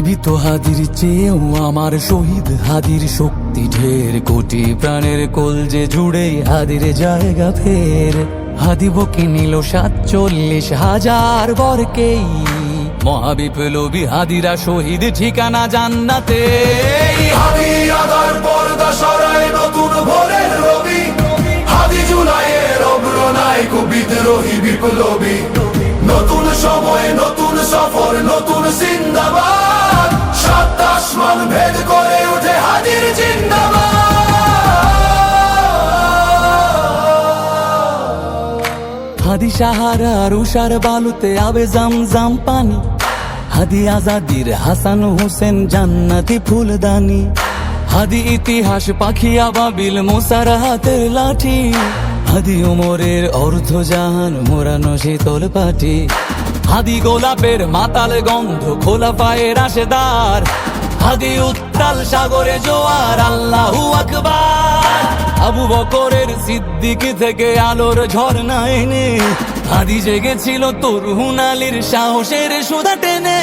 জীবিত হাদির চেয়েও আমার শহীদ হাদির শক্তি ঢের, কোটি প্রাণের কলজে জুড়ে হাদির জায়গা ফের। হাদি বকে নিল ৪৭,০০০ বরকেই, মহাবিপ্লবী হাদিরা শহীদ ঠিকানা জান্নাতে। হাদি আদার পর্দা সরায় নতুন ভোরের রবি, হাদি জুলাইয়ের অগ্রনায়ক বিদ্রোহী বিপ্লবী। নতুন সময় নতুন সফর নতুন জিন্দাবাদ, সাত আসমান ভেদ করে উঠে হাদির জিন্দাবাদ। হাদি সাহারার উষার বালুতে আবে জামজাম পানি, হাদি আজাদির হাসান হোসেন জান্নাতি ফুলদানি। হাদি ইতিহাস পাখি আবাবিল মুসার হাতের লাঠি, হাদি ওমরের অর্ধ জাহান মোরানো শীতল পাটি। হাদি গোলাপের মাতাল গন্ধ খোলা পায়ের রাশেদার, হাদি উত্তাল সাগরে জোয়ার আল্লাহু আকবার। আবু বকরের সিদ্দিক থেকে আলোর ঝর্ণা এনে, হাদি জেগেছিল তরুণ আলীর সাহসের সুধা টেনে।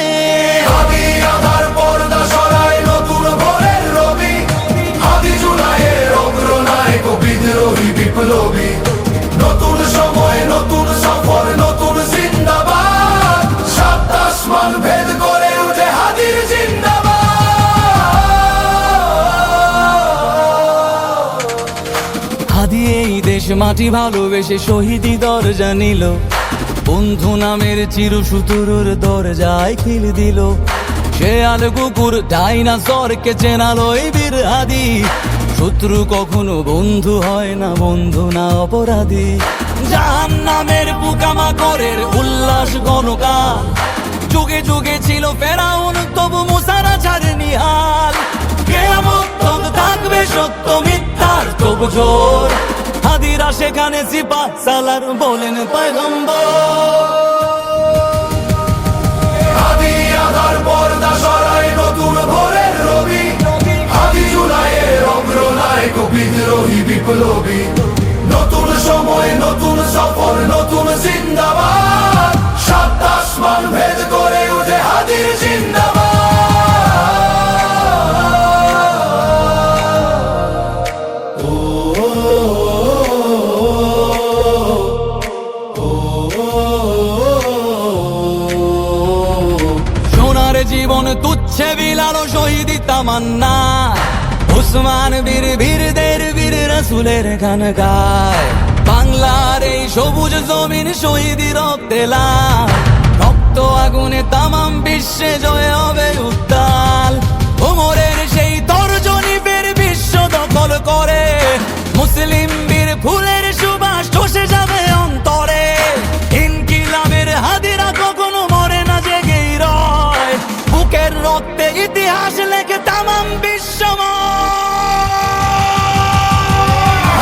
হাদি আধার পর্দা সরায় নতুন ভোরের রবি, হাদি জুলাইয়ের অগ্রনায়ক বিদ্রোহী বিপ্লবী। নতুন সময় নতুন সফর নতুন জিন্দাবাদ, সাত আসমান ভেদ করে উঠে হাদির জিন্দাবাদ। হাদি এই দেশ মাটি ভালোবেসে শহীদি দরজা নিল, বন্ধু নামের চিরসুতুরুর দরজায় খিল দিল। শেয়াল কুকুর ডাইনাসরকে চেনালো এই বীর হাদি, শত্রু কখনো বন্ধু হয় না, বন্ধু না অপরাধী। জাহান্নামের পোকামাকড়ের উল্লাস গণকাল, যুগে যুগে ছিল ফেরাউন তবু মুসারা ছাড়েনি হাল। কিয়ামত তক থাকবে সত্য মিথ্যার তবু জোর, হাদিরা সেখানে সিপাহ সালার বলেন পয়গম্বর। হাদি আধার পর্দা সরায় নতুন ভোরের রবি, হাদি জুলাইয়ের অগ্রনায়ক বিদ্রোহী বিপ্লবী। নতুন সময় নতুন সফর নতুন জিন্দাবাদ, সাত আসমান ভেদ করে উঠে হাদির জিন্দাবাদ। সোনার জীবন তুচ্ছে বিলালো শহীদি তামান্না, উসমান বীর বীরদের বীর রাসূলের গান গায়। বাংলার এই সবুজ জমিন শহীদি রক্তে লাল, রক্ত আগুনে তামাম বিশ্বে জয় হবে উত্তাল। ওমরের সেই তর্জনী ফের বিশ্ব দখল করে, মুসলিম বীর ফুলের সুবাস চষে যাবে অন্তরে। ইনকিলাবের হাদিরা কখনো মরে না, জেগেই রয়, বুকের রক্তে ইতিহাস লেখে তামাম বিশ্বময়।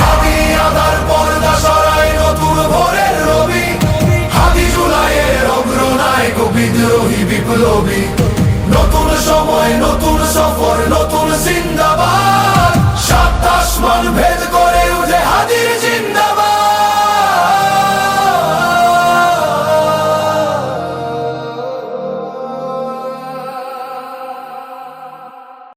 হাদি আধার পর্দা সরায় নতুন ভোরের রবি, হাদি জুলাইয়ের অগ্রনায়ক বিদ্রোহী বিপ্লবী। নতুন সময় নতুন সফর নতুন জিন্দাবাদ, সাত আসমান ভেদ করে